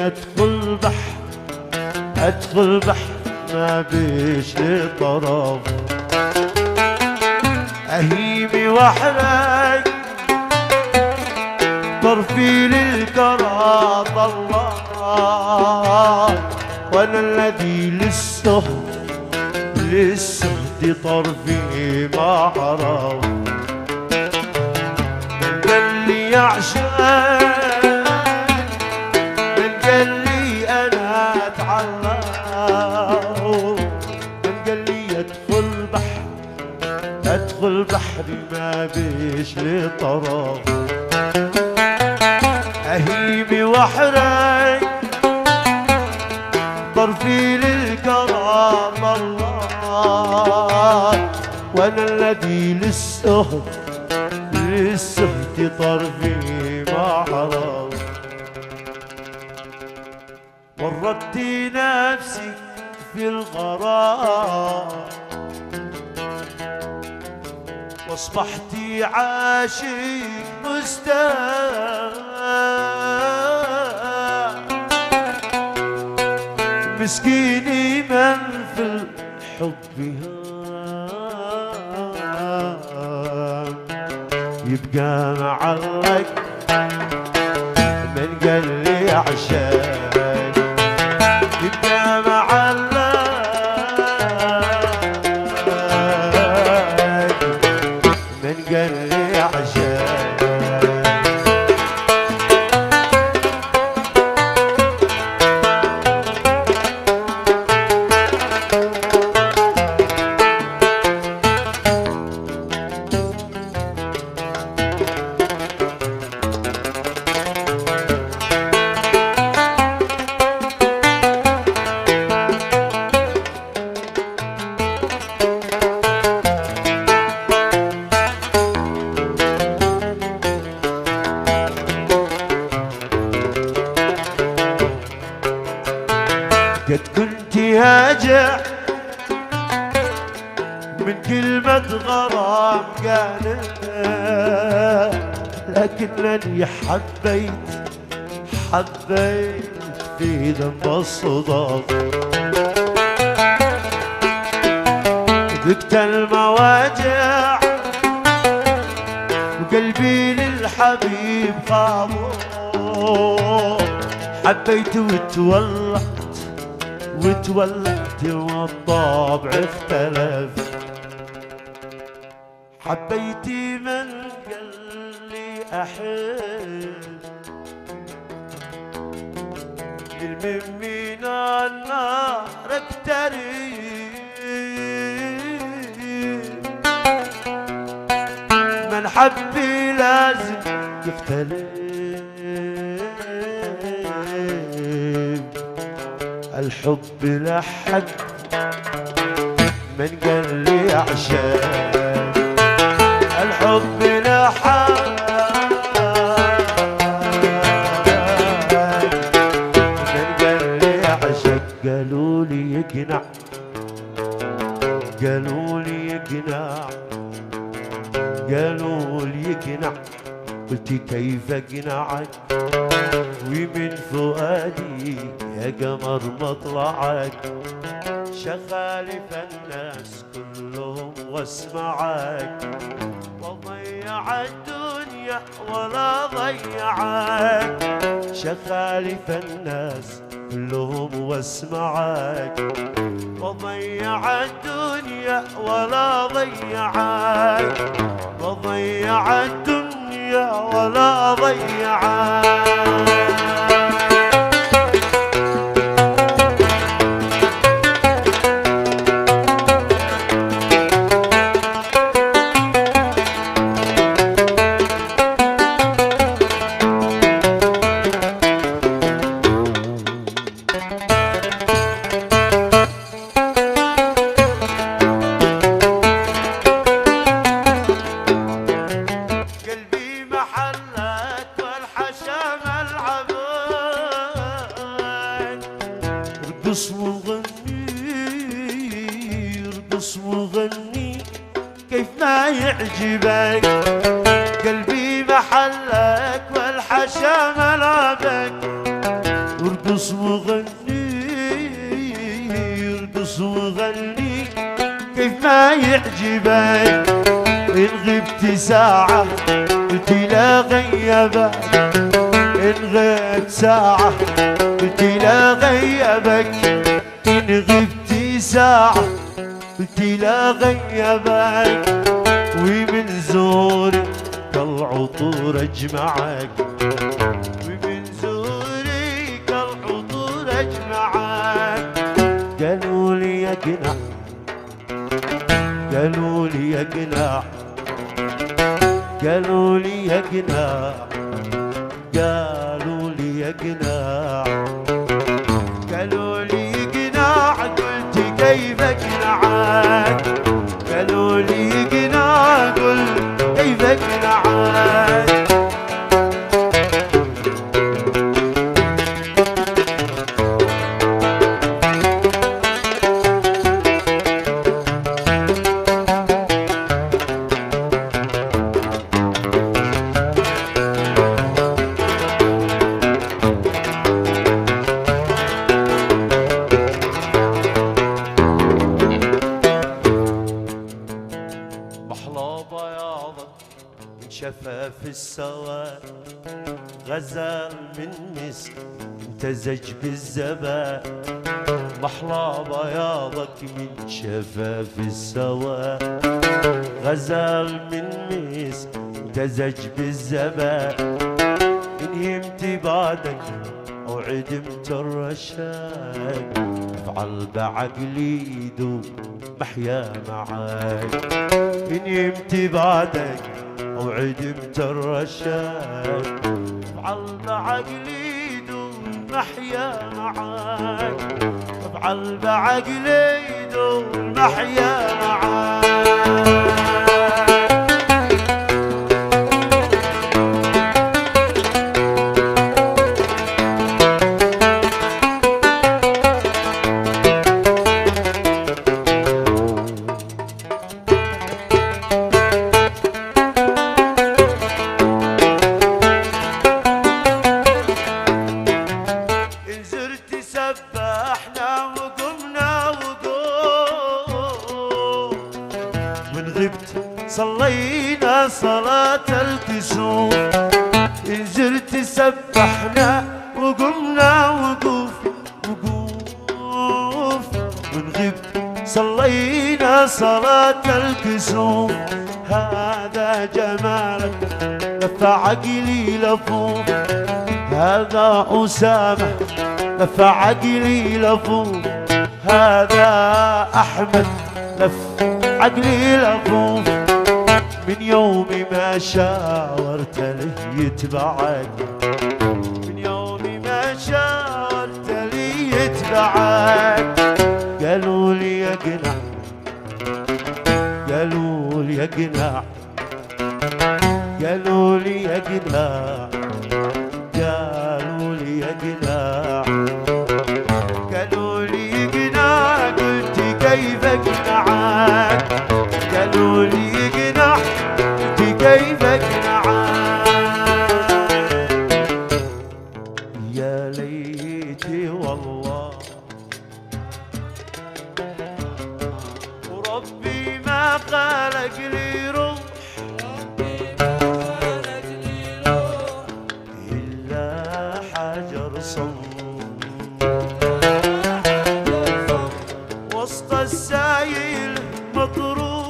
ادخل بحر ادخل بحر ما بيش لطرف، اهيمي واحرق طرفي للكرى طلع، وانا الذي للسهد طرفي ما عرف. من قال لي يعشق، من قال لي انا اتعلق، من قال لي ادخل بحري ما بيش لطرف، اهيمي واحرق طرفي للكرام الله، وانا الذي للسهد طرفي ما حرام. ورطت نفسي في الغرام واصبحت عاشق مستاء، مسكيني من في الحب هام، يبقى معلق من قال لي عشان، يبقى معلق من قال لي عشان. قد كنت هاجع من كلمة غرام قالها، لكنني حبيت في ذنب الصدف، ذقت المواجع وقلبي للحبيب خاضر، حبيت وتولدت والطبع اختلف، حبيتي من قال لي احب، من النار اقترب، من حبي لازم يختلف، الحب لحد من قال لي عشان، الحب لحد من قال لي عشان. قالوا لي يقنع، قالوا لي يقنع، قالوا لي يقنع، قلت كيف اقنعك ومن فؤادي يا قمر مطلعك، شخالف الناس كلهم واسمعك، وضيع الدنيا ولا ضيعك، شخالف الناس كلهم واسمعك، وضيع الدنيا ولا ضيعك، وضيع الدنيا ولا ضيعك. ارقص وغني كيف ما يعجبك، قلبي محلك والحشا ملعبك، ارقص يرقص وغني يرقص وغني كيف ما يعجبك. إن غبت ساعة قلت لا غيبك، إن غبت ساعة قلت لا غيبك، إن غبت ساعة قلت لا غيبك. ومن زوري كالعطور أجمعك، ومن زوري كالعطور أجمعك. قالوا لي يا قناع، قالوا لي يا قناع، قالوا لي يا قناع، قالوا لي يا قناع، قالوا لي قناع. قلت كيف اقنعك، قالوا لي قناع، قلت كيف اقنعك. شفاف السواد غزال من مسك امتزج بالزباد. محلى بياضك من شفاف السواد غزال من مسك امتزج بالزباد. إن يمت بعدك أو عدمت الرشاد، افعل بعقلي دوب محيا معاك. إن يمت بعدك أو عدمت الرشاد، افعل بعقلي دون محيا معاك، افعل بعقلي دون محيا معاك. صلينا صلاة الكسوف، إن زرت سبحنا وقمنا وقوف وقوف. وإن غبت صلينا صلاة الكسوف. هذا جمالك لف عقلي لفوف، هذا أسامة لف عقلي لفوف، هذا أحمد لف عقلي لفوف. من يوم ما شاورت له يتبعك، من يوم ما شاورت لي يتبعك. قالوا لي يا قناع، قالوا لي يا قناع، قالوا لي يا قناع، قالوا لي يا قناع، قالوا لي قناع. قلت كيف اقنعك، قالوا لي قناع، قلت كيف اقنعك. يا ليتي والله وربي ما خلق لي روح، إلا حجر صم وسط السايل مطروح،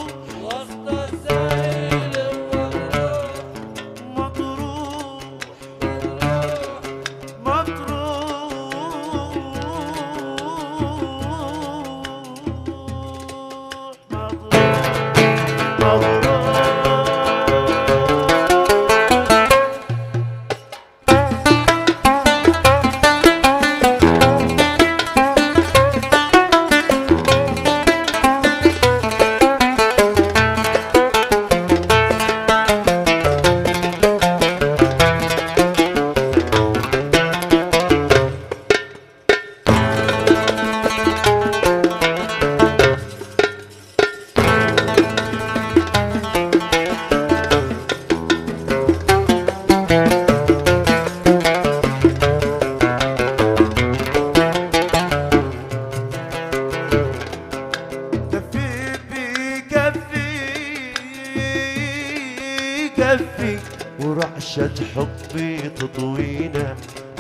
ورعشة حبي تطوينا،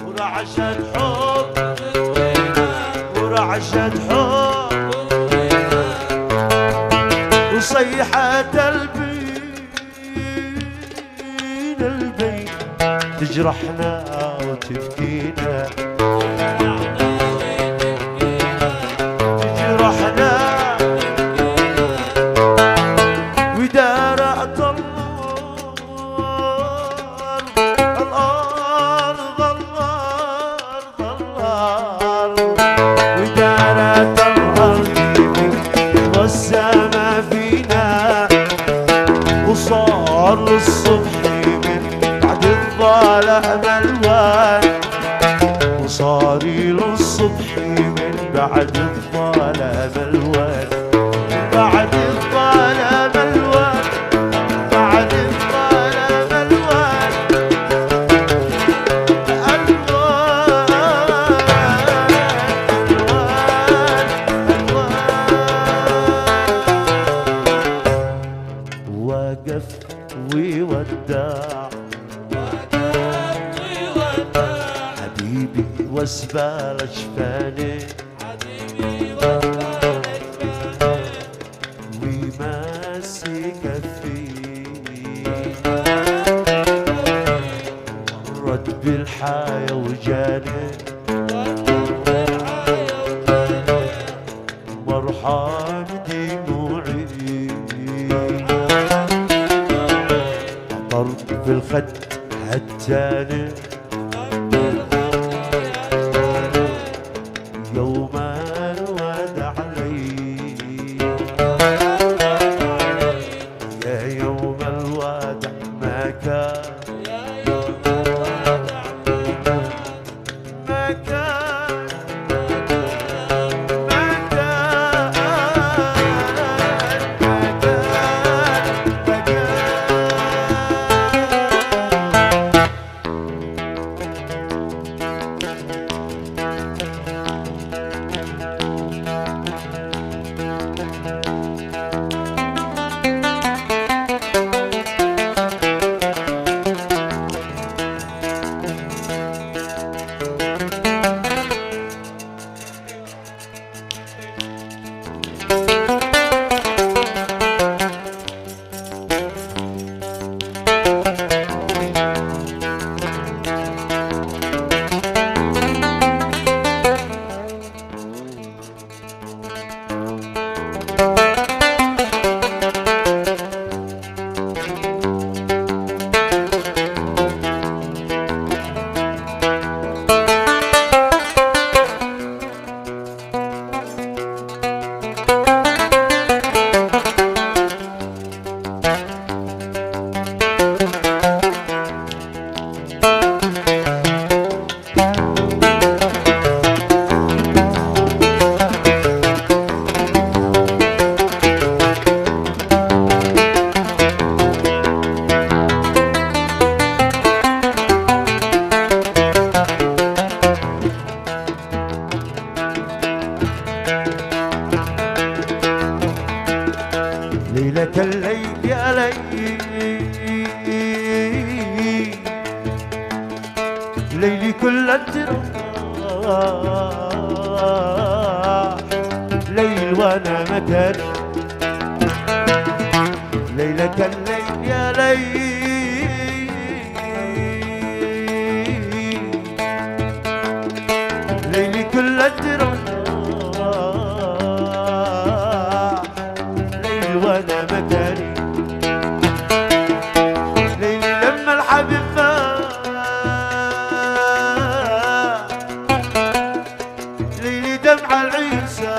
ورعشة حب ورعشة حب وصيحة البين تجرحنا وتبكينا، تجرحنا ودارت الأرض ودارت الأرض والسما فينا، وصار للصبح من بعد الظلام الوان، وصاري للصبح من بعد الظلام الوان، بعد الظلام الوان، بعد الظلام الوان، وقف ويودع حبيبي واسبال جفاني، وماسك فيه مرت بالحياة وجاني، مرحان دموعي عطرت في الخد هتاني، يوما ودع لي يا يوم الودع ما كان، ما كان ما كان ما كان. ليلة الليل يا ليل ليلي كل الجراح، ليل وانا مكاني، ليلة الليل يا ليل ليلي كل الجراح، وانا مكاني، ليلي لما الحبيب مات، ليلي دمع العيسى،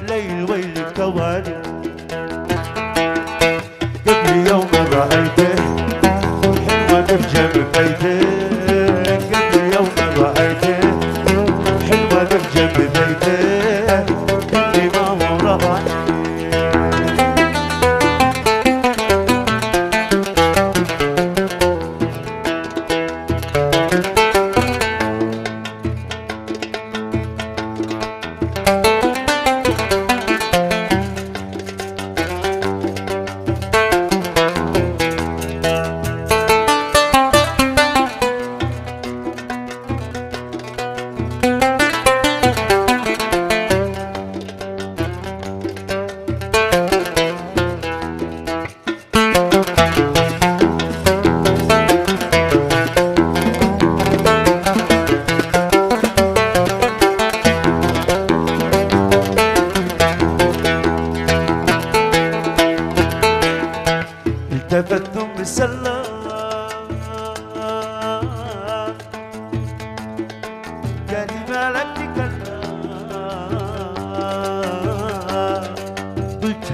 ليل ويل الكواني، قبل يوم رأيته حلوة في جنب بيته، قبل يوم رأيته حلوة في جنب بيته،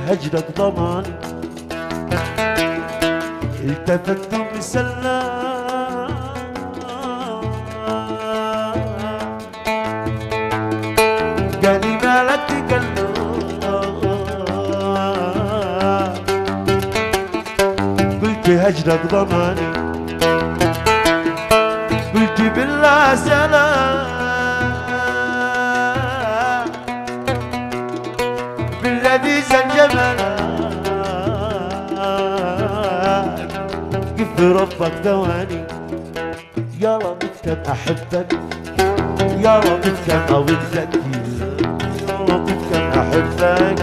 هجرك ضماني. التفت مسلى قال لي مالك تقلب، قلت هجرك ضماني، قلت بالله سلام بالذي زلجمل كيف ربك دواني. يا رب كم احبك، يا رب كم اودك، يا رب كم احبك،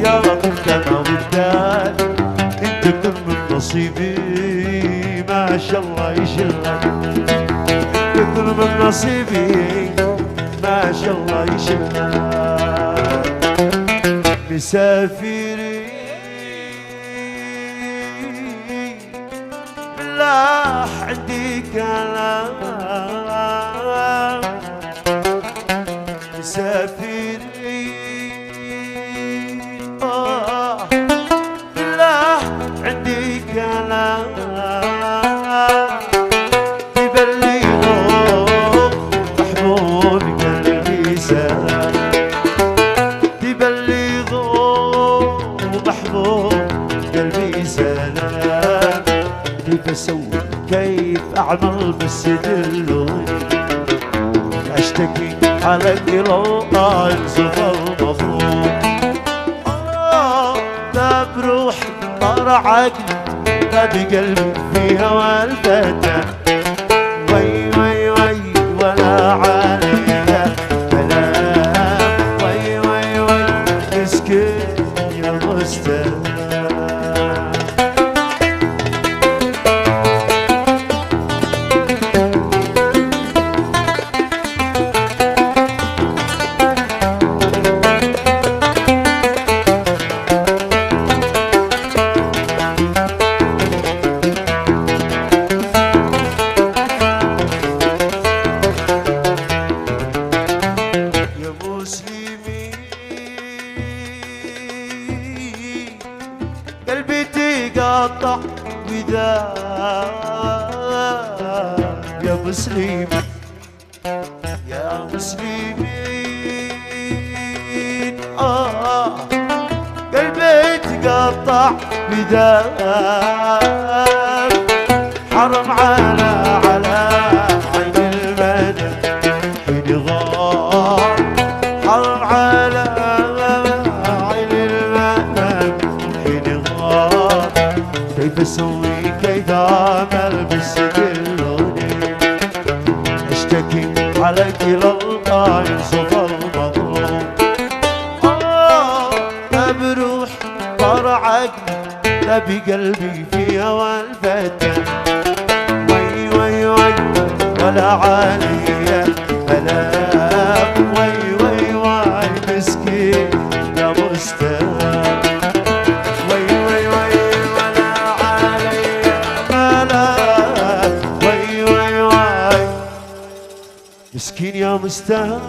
يا رب كم اودك. انت كم من نصيبي ما شاء الله يشلك، كثر من نصيبي ما شاء الله يشلك. مسافرين بالله عندي كلام، مسافرين بالله عندي كلام. تبلغوا محبوب قلبي سلام، تبلغوا محبوب قلبي سلام. كيف اسوي كيف اعمل بس دلوني، اشتكي حالك الى الله ينصف المفروض. لا بروحي طار عقلي لا بقلبي في هوى الفتى. وي وي وي ولا عليا كلام، وي وي وي مسكين يا مستهان. قلبي تقطع وذاب يا مسلمين، يا مسلمين. قلبي تقطع وذاب، حرم على عين المدى حين غاب، حرم على عين المدى حين غاب. كيف اسوي كيف اعمل بس دلوني، اشتكي عليك الى الله ينصف المظلوم. لا بروحي طار عقلي لا بقلبي في هوى الفتى. وي وي وي ولا عليا ملاك، وي وي وي مسكين يا مستهان. وي وي وي ولا عليا ملاك، وي وي وي مسكين يا مستهان.